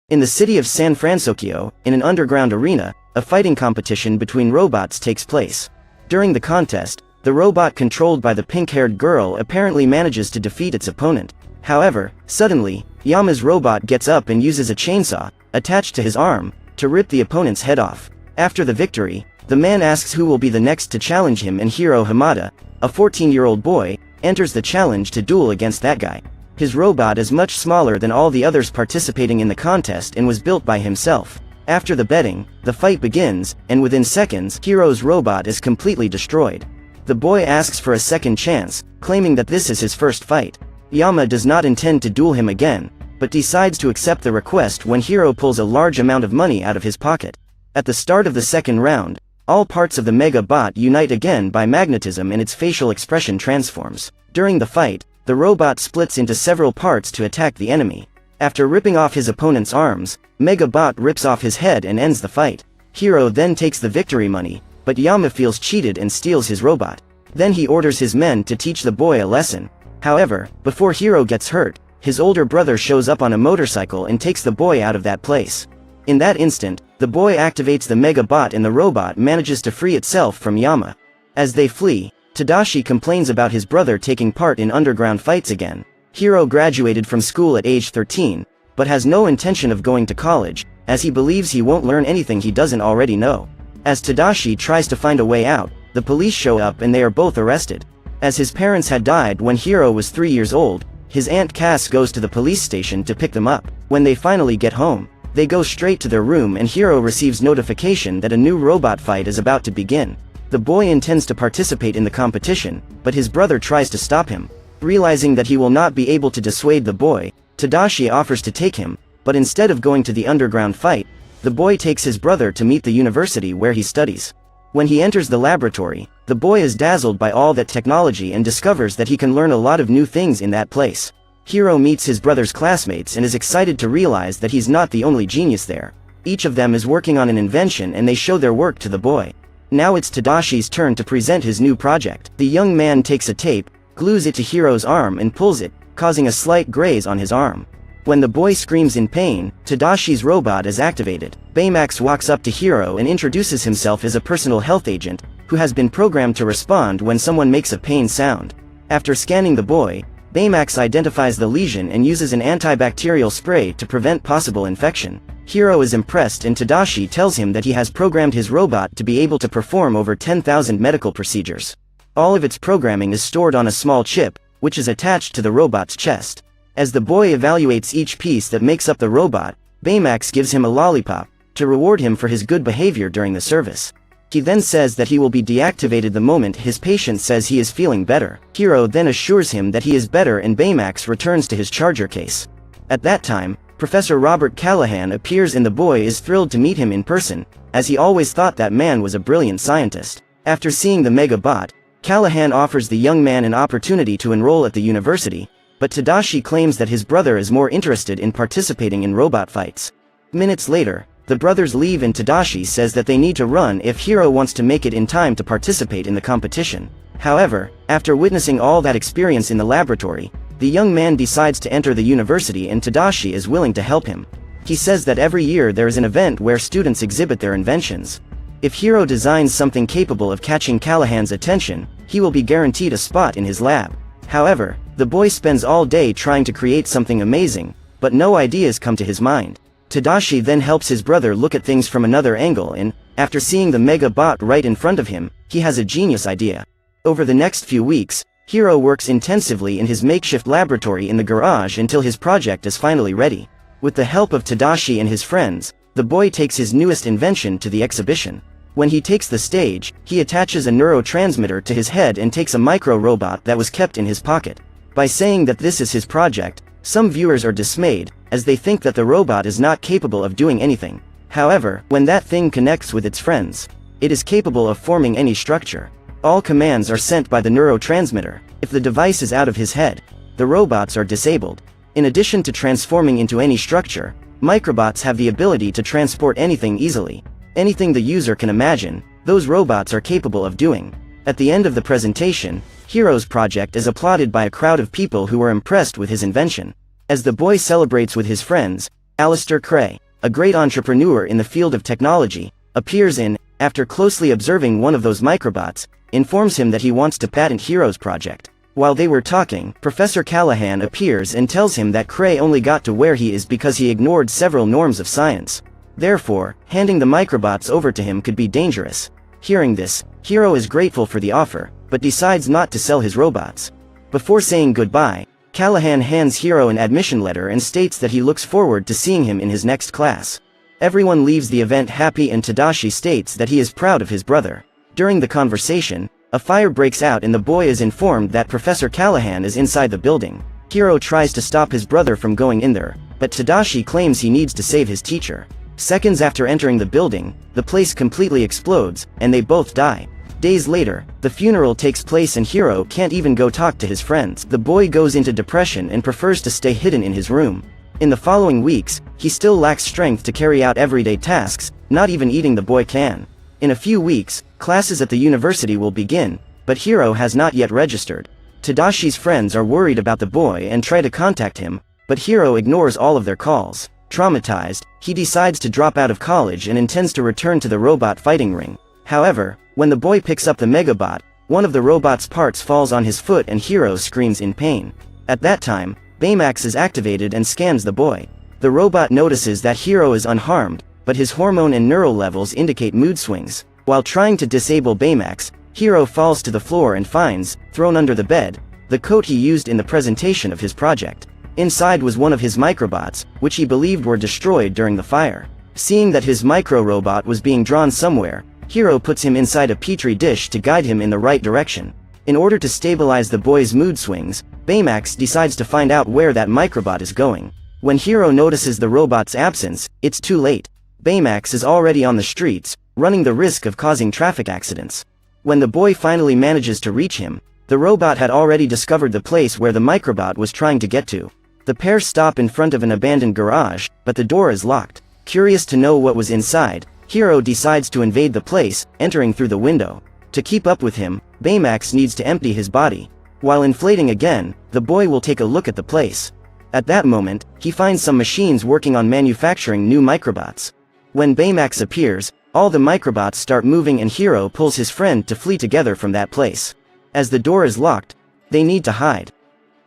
In the city of San Francisco, in an underground arena, a fighting competition between robots takes place. During the contest, the robot controlled by the pink-haired girl apparently manages to defeat its opponent. However, suddenly, Yama's robot gets up and uses a chainsaw, attached to his arm, to rip the opponent's head off. After the victory, the man asks who will be the next to challenge him, and Hiro Hamada, a 14-year-old boy, enters the challenge to duel against that guy. His robot is much smaller than all the others participating in the contest and was built by himself. After the betting, the fight begins, and within seconds, Hiro's robot is completely destroyed. The boy asks for a second chance, claiming that this is his first fight. Yama does not intend to duel him again, but decides to accept the request when Hiro pulls a large amount of money out of his pocket. At the start of the second round, all parts of the Mega Bot unite again by magnetism and its facial expression transforms. During the fight, the robot splits into several parts to attack the enemy. After ripping off his opponent's arms, Mega Bot rips off his head and ends the fight. Hiro then takes the victory money, but Yama feels cheated and steals his robot. Then he orders his men to teach the boy a lesson. However, before Hiro gets hurt, his older brother shows up on a motorcycle and takes the boy out of that place. In that instant, the boy activates the Mega Bot and the robot manages to free itself from Yama. As they flee, Tadashi complains about his brother taking part in underground fights again. Hiro graduated from school at age 13, but has no intention of going to college, as he believes he won't learn anything he doesn't already know. As Tadashi tries to find a way out, the police show up and they are both arrested. As his parents had died when Hiro was 3 years old, his aunt Cass goes to the police station to pick them up. When they finally get home, they go straight to their room and Hiro receives notification that a new robot fight is about to begin. The boy intends to participate in the competition, but his brother tries to stop him. Realizing that he will not be able to dissuade the boy, Tadashi offers to take him, but instead of going to the underground fight, the boy takes his brother to meet the university where he studies. When he enters the laboratory, the boy is dazzled by all that technology and discovers that he can learn a lot of new things in that place. Hiro meets his brother's classmates and is excited to realize that he's not the only genius there. Each of them is working on an invention and they show their work to the boy. Now it's Tadashi's turn to present his new project. The young man takes a tape, glues it to Hiro's arm and pulls it, causing a slight graze on his arm. When the boy screams in pain, Tadashi's robot is activated. Baymax walks up to Hiro and introduces himself as a personal health agent, who has been programmed to respond when someone makes a pain sound. After scanning the boy, Baymax identifies the lesion and uses an antibacterial spray to prevent possible infection. Hiro is impressed and Tadashi tells him that he has programmed his robot to be able to perform over 10,000 medical procedures. All of its programming is stored on a small chip, which is attached to the robot's chest. As the boy evaluates each piece that makes up the robot, Baymax gives him a lollipop, to reward him for his good behavior during the service. He then says that he will be deactivated the moment his patient says he is feeling better. Hiro then assures him that he is better and Baymax returns to his charger case. At that time, Professor Robert Callahan appears and the boy is thrilled to meet him in person, as he always thought that man was a brilliant scientist. After seeing the Mega Bot, Callahan offers the young man an opportunity to enroll at the university, but Tadashi claims that his brother is more interested in participating in robot fights. Minutes later, the brothers leave and Tadashi says that they need to run if Hiro wants to make it in time to participate in the competition. However, after witnessing all that experience in the laboratory, the young man decides to enter the university and Tadashi is willing to help him. He says that every year there is an event where students exhibit their inventions. If Hiro designs something capable of catching Callahan's attention, he will be guaranteed a spot in his lab. However, the boy spends all day trying to create something amazing, but no ideas come to his mind. Tadashi then helps his brother look at things from another angle and, after seeing the Mega Bot right in front of him, he has a genius idea. Over the next few weeks, Hiro works intensively in his makeshift laboratory in the garage until his project is finally ready. With the help of Tadashi and his friends, the boy takes his newest invention to the exhibition. When he takes the stage, he attaches a neurotransmitter to his head and takes a micro-robot that was kept in his pocket. By saying that this is his project, some viewers are dismayed, as they think that the robot is not capable of doing anything. However, when that thing connects with its friends, it is capable of forming any structure. All commands are sent by the neurotransmitter. If the device is out of his head, the robots are disabled. In addition to transforming into any structure, microbots have the ability to transport anything easily. Anything the user can imagine, those robots are capable of doing. At the end of the presentation, Hiro's project is applauded by a crowd of people who are impressed with his invention. As the boy celebrates with his friends, Alistair Cray, a great entrepreneur in the field of technology, appears in, after closely observing one of those microbots, informs him that he wants to patent Hero's project. While they were talking, Professor Callahan appears and tells him that Cray only got to where he is because he ignored several norms of science. Therefore, handing the microbots over to him could be dangerous. Hearing this, Hero is grateful for the offer, but decides not to sell his robots. Before saying goodbye, Callahan hands Hero an admission letter and states that he looks forward to seeing him in his next class. Everyone leaves the event happy and Tadashi states that he is proud of his brother. During the conversation, a fire breaks out and the boy is informed that Professor Callahan is inside the building. Hero tries to stop his brother from going in there, but Tadashi claims he needs to save his teacher. Seconds after entering the building, the place completely explodes, and they both die. Days later, the funeral takes place and Hero can't even go talk to his friends. The boy goes into depression and prefers to stay hidden in his room. In the following weeks, he still lacks strength to carry out everyday tasks, not even eating the boy can. In a few weeks, classes at the university will begin, but Hero has not yet registered. Tadashi's friends are worried about the boy and try to contact him, but Hero ignores all of their calls. Traumatized, he decides to drop out of college and intends to return to the robot fighting ring. However, when the boy picks up the Megabot, one of the robot's parts falls on his foot and Hero screams in pain. At that time, Baymax is activated and scans the boy. The robot notices that Hero is unharmed, but his hormone and neural levels indicate mood swings. While trying to disable Baymax, Hero falls to the floor and finds, thrown under the bed, the coat he used in the presentation of his project. Inside was one of his microbots, which he believed were destroyed during the fire. Seeing that his micro-robot was being drawn somewhere, Hero puts him inside a petri dish to guide him in the right direction. In order to stabilize the boy's mood swings, Baymax decides to find out where that microbot is going. When Hero notices the robot's absence, it's too late. Baymax is already on the streets, running the risk of causing traffic accidents. When the boy finally manages to reach him, the robot had already discovered the place where the microbot was trying to get to. The pair stop in front of an abandoned garage, but the door is locked. Curious to know what was inside, Hero decides to invade the place, entering through the window. To keep up with him, Baymax needs to empty his body. While inflating again, the boy will take a look at the place. At that moment, he finds some machines working on manufacturing new microbots. When Baymax appears, all the microbots start moving and Hero pulls his friend to flee together from that place. As the door is locked, they need to hide.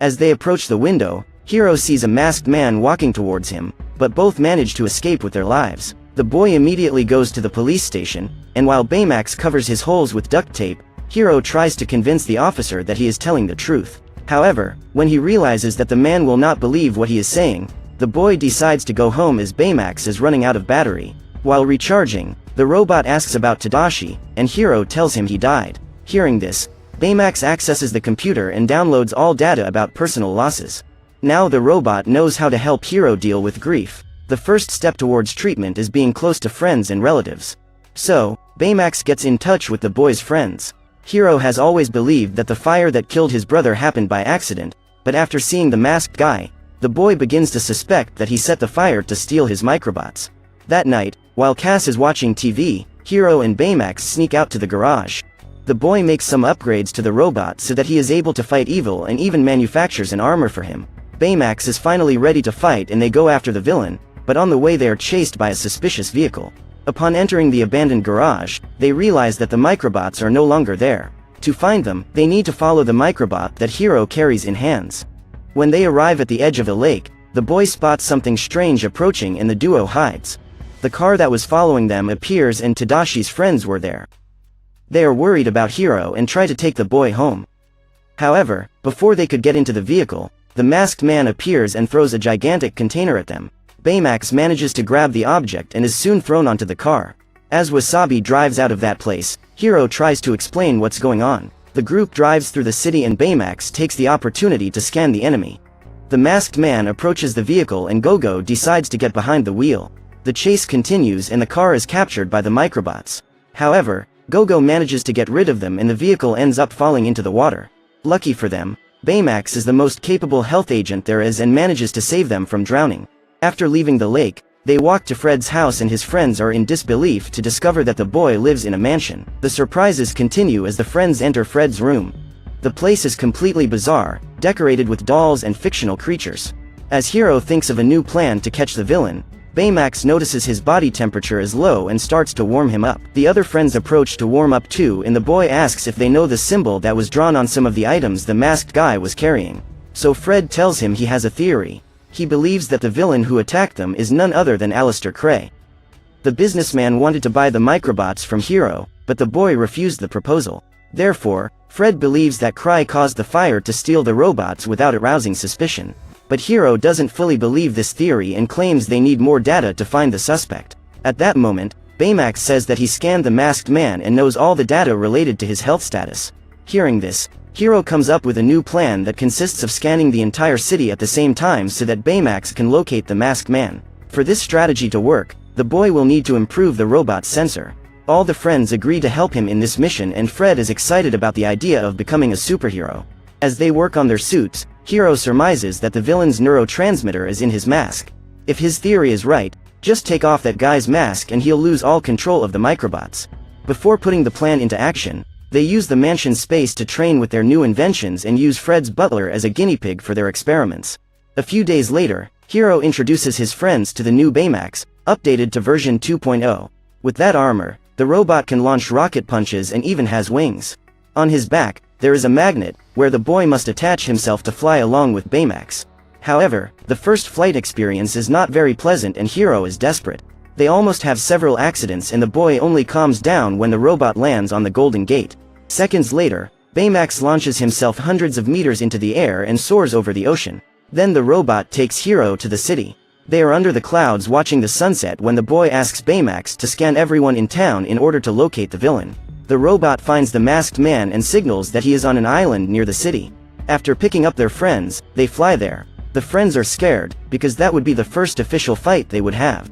As they approach the window, Hero sees a masked man walking towards him, but both manage to escape with their lives. The boy immediately goes to the police station, and while Baymax covers his holes with duct tape, Hero tries to convince the officer that he is telling the truth. However, when he realizes that the man will not believe what he is saying, the boy decides to go home as Baymax is running out of battery. While recharging, the robot asks about Tadashi, and Hero tells him he died. Hearing this, Baymax accesses the computer and downloads all data about personal losses. Now the robot knows how to help Hero deal with grief. The first step towards treatment is being close to friends and relatives. So, Baymax gets in touch with the boy's friends. Hero has always believed that the fire that killed his brother happened by accident, but after seeing the masked guy, the boy begins to suspect that he set the fire to steal his microbots. That night, while Cass is watching TV, Hero and Baymax sneak out to the garage. The boy makes some upgrades to the robot so that he is able to fight evil and even manufactures an armor for him. Baymax is finally ready to fight and they go after the villain, but on the way they are chased by a suspicious vehicle. Upon entering the abandoned garage, they realize that the microbots are no longer there. To find them, they need to follow the microbot that Hero carries in hands. When they arrive at the edge of the lake, the boy spots something strange approaching and the duo hides. The car that was following them appears and Tadashi's friends were there. They are worried about Hero and try to take the boy home. However, before they could get into the vehicle, the masked man appears and throws a gigantic container at them. Baymax manages to grab the object and is soon thrown onto the car. As Wasabi drives out of that place, Hero tries to explain what's going on. The group drives through the city and Baymax takes the opportunity to scan the enemy. The masked man approaches the vehicle and Gogo decides to get behind the wheel. The chase continues and the car is captured by the microbots. However, Gogo manages to get rid of them and the vehicle ends up falling into the water. Lucky for them, Baymax is the most capable health agent there is and manages to save them from drowning. After leaving the lake, they walk to Fred's house and his friends are in disbelief to discover that the boy lives in a mansion. The surprises continue as the friends enter Fred's room. The place is completely bizarre, decorated with dolls and fictional creatures. As Hiro thinks of a new plan to catch the villain, Baymax notices his body temperature is low and starts to warm him up. The other friends approach to warm up too, and the boy asks if they know the symbol that was drawn on some of the items the masked guy was carrying. So Fred tells him he has a theory. He believes that the villain who attacked them is none other than Alistair Cray. The businessman wanted to buy the microbots from Hiro, but the boy refused the proposal. Therefore, Fred believes that Cray caused the fire to steal the robots without arousing suspicion. But Hiro doesn't fully believe this theory and claims they need more data to find the suspect. At that moment, Baymax says that he scanned the masked man and knows all the data related to his health status. Hearing this, Hiro comes up with a new plan that consists of scanning the entire city at the same time so that Baymax can locate the masked man. For this strategy to work, the boy will need to improve the robot's sensor. All the friends agree to help him in this mission, and Fred is excited about the idea of becoming a superhero. As they work on their suits, Hiro surmises that the villain's neurotransmitter is in his mask. If his theory is right, just take off that guy's mask and he'll lose all control of the microbots. Before putting the plan into action, they use the mansion's space to train with their new inventions and use Fred's butler as a guinea pig for their experiments. A few days later, Hiro introduces his friends to the new Baymax, updated to version 2.0. With that armor, the robot can launch rocket punches and even has wings. On his back, there is a magnet, where the boy must attach himself to fly along with Baymax. However, the first flight experience is not very pleasant and Hiro is desperate. They almost have several accidents and the boy only calms down when the robot lands on the Golden Gate. Seconds later, Baymax launches himself hundreds of meters into the air and soars over the ocean. Then the robot takes Hiro to the city. They are under the clouds watching the sunset when the boy asks Baymax to scan everyone in town in order to locate the villain. The robot finds the masked man and signals that he is on an island near the city. After picking up their friends, they fly there. The friends are scared, because that would be the first official fight they would have.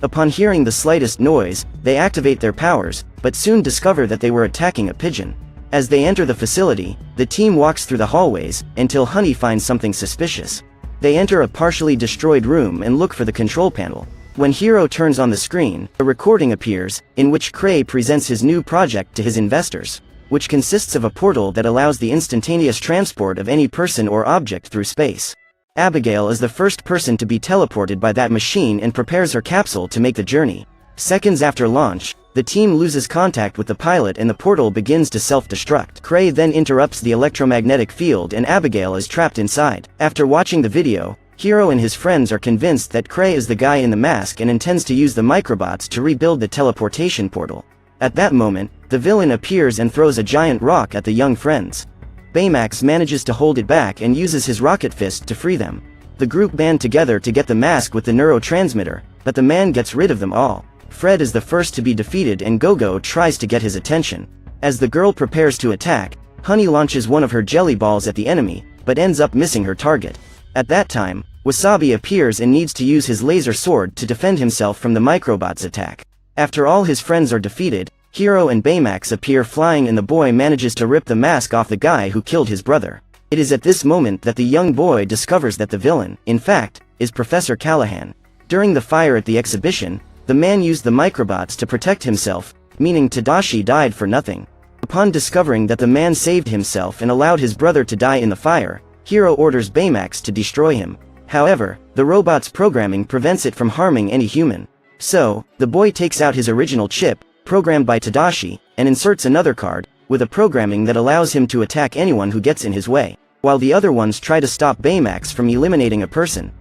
Upon hearing the slightest noise, they activate their powers, but soon discover that they were attacking a pigeon. As they enter the facility, the team walks through the hallways, until Honey finds something suspicious. They enter a partially destroyed room and look for the control panel. When Hiro turns on the screen, a recording appears, in which Cray presents his new project to his investors, which consists of a portal that allows the instantaneous transport of any person or object through space. Abigail is the first person to be teleported by that machine and prepares her capsule to make the journey. Seconds after launch, the team loses contact with the pilot and the portal begins to self-destruct. Cray then interrupts the electromagnetic field and Abigail is trapped inside. After watching the video, Hiro and his friends are convinced that Cray is the guy in the mask and intends to use the microbots to rebuild the teleportation portal. At that moment, the villain appears and throws a giant rock at the young friends. Baymax manages to hold it back and uses his rocket fist to free them. The group band together to get the mask with the neurotransmitter, but the man gets rid of them all. Fred is the first to be defeated and Gogo tries to get his attention. As the girl prepares to attack, Honey launches one of her jelly balls at the enemy, but ends up missing her target. At that time, Wasabi appears and needs to use his laser sword to defend himself from the microbots' attack. After all his friends are defeated, Hiro and Baymax appear flying and the boy manages to rip the mask off the guy who killed his brother. It is at this moment that the young boy discovers that the villain, in fact, is Professor Callahan. During the fire at the exhibition, the man used the microbots to protect himself, meaning Tadashi died for nothing. Upon discovering that the man saved himself and allowed his brother to die in the fire, Hiro orders Baymax to destroy him. However, the robot's programming prevents it from harming any human. So, the boy takes out his original chip, programmed by Tadashi, and inserts another card, with a programming that allows him to attack anyone who gets in his way, while the other ones try to stop Baymax from eliminating a person.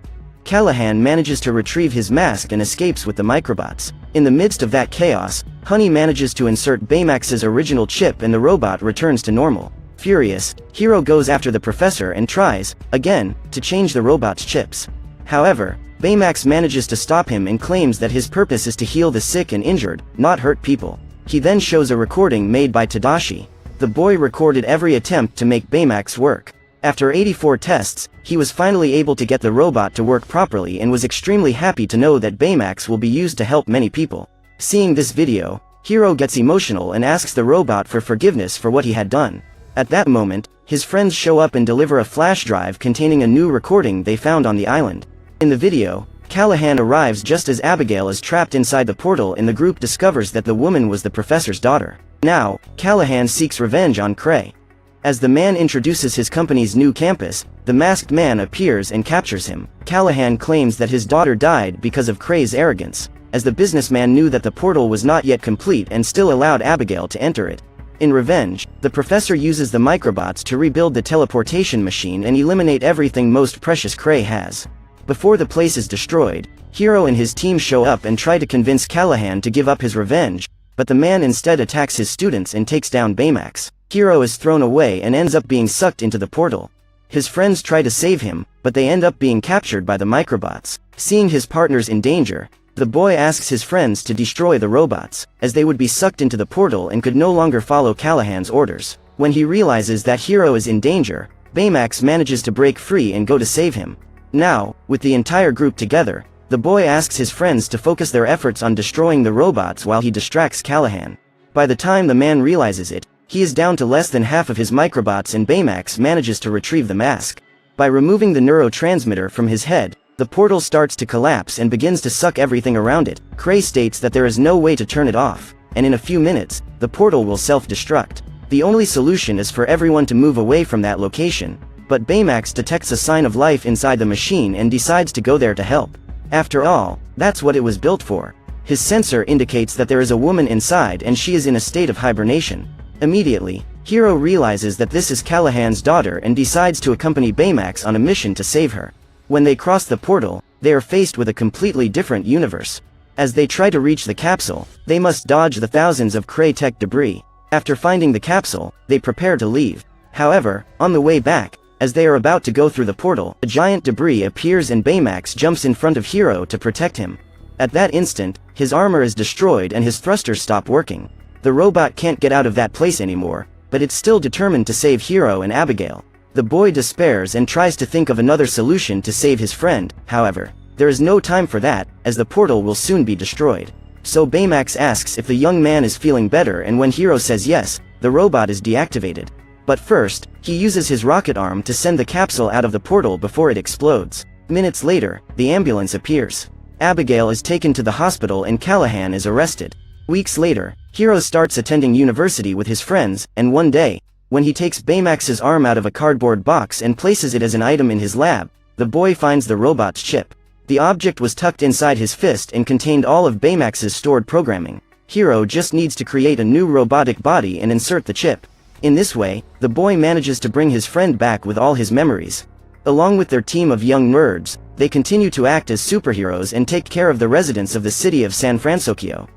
Callahan manages to retrieve his mask and escapes with the microbots. In the midst of that chaos, Honey manages to insert Baymax's original chip and the robot returns to normal. Furious, Hiro goes after the professor and tries, again, to change the robot's chips. However, Baymax manages to stop him and claims that his purpose is to heal the sick and injured, not hurt people. He then shows a recording made by Tadashi. The boy recorded every attempt to make Baymax work. After 84 tests, he was finally able to get the robot to work properly and was extremely happy to know that Baymax will be used to help many people. Seeing this video, Hiro gets emotional and asks the robot for forgiveness for what he had done. At that moment, his friends show up and deliver a flash drive containing a new recording they found on the island. In the video, Callahan arrives just as Abigail is trapped inside the portal and the group discovers that the woman was the professor's daughter. Now, Callahan seeks revenge on Cray. As the man introduces his company's new campus, the masked man appears and captures him. Callahan claims that his daughter died because of Cray's arrogance, as the businessman knew that the portal was not yet complete and still allowed Abigail to enter it. In revenge, the professor uses the microbots to rebuild the teleportation machine and eliminate everything most precious Cray has. Before the place is destroyed, Hiro and his team show up and try to convince Callahan to give up his revenge, but the man instead attacks his students and takes down Baymax. Hiro is thrown away and ends up being sucked into the portal. His friends try to save him, but they end up being captured by the microbots. Seeing his partners in danger, the boy asks his friends to destroy the robots, as they would be sucked into the portal and could no longer follow Callahan's orders. When he realizes that Hiro is in danger, Baymax manages to break free and go to save him. Now, with the entire group together, the boy asks his friends to focus their efforts on destroying the robots while he distracts Callahan. By the time the man realizes it, he is down to less than half of his microbots and Baymax manages to retrieve the mask. By removing the neurotransmitter from his head, the portal starts to collapse and begins to suck everything around it. Cray states that there is no way to turn it off, and in a few minutes, the portal will self-destruct. The only solution is for everyone to move away from that location, but Baymax detects a sign of life inside the machine and decides to go there to help. After all, that's what it was built for. His sensor indicates that there is a woman inside and she is in a state of hibernation. Immediately, Hiro realizes that this is Callahan's daughter and decides to accompany Baymax on a mission to save her. When they cross the portal, they are faced with a completely different universe. As they try to reach the capsule, they must dodge the thousands of Cray tech debris. After finding the capsule, they prepare to leave. However, on the way back, as they are about to go through the portal, a giant debris appears and Baymax jumps in front of Hiro to protect him. At that instant, his armor is destroyed and his thrusters stop working. The robot can't get out of that place anymore, but it's still determined to save Hiro and Abigail. The boy despairs and tries to think of another solution to save his friend. However, there is no time for that, as the portal will soon be destroyed. So Baymax asks if the young man is feeling better, and when Hiro says yes, the robot is deactivated. But first, he uses his rocket arm to send the capsule out of the portal before it explodes. Minutes later, the ambulance appears. Abigail is taken to the hospital and Callahan is arrested. Weeks later, Hiro starts attending university with his friends, and one day, when he takes Baymax's arm out of a cardboard box and places it as an item in his lab, the boy finds the robot's chip. The object was tucked inside his fist and contained all of Baymax's stored programming. Hiro just needs to create a new robotic body and insert the chip. In this way, the boy manages to bring his friend back with all his memories. Along with their team of young nerds, they continue to act as superheroes and take care of the residents of the city of San Francisco.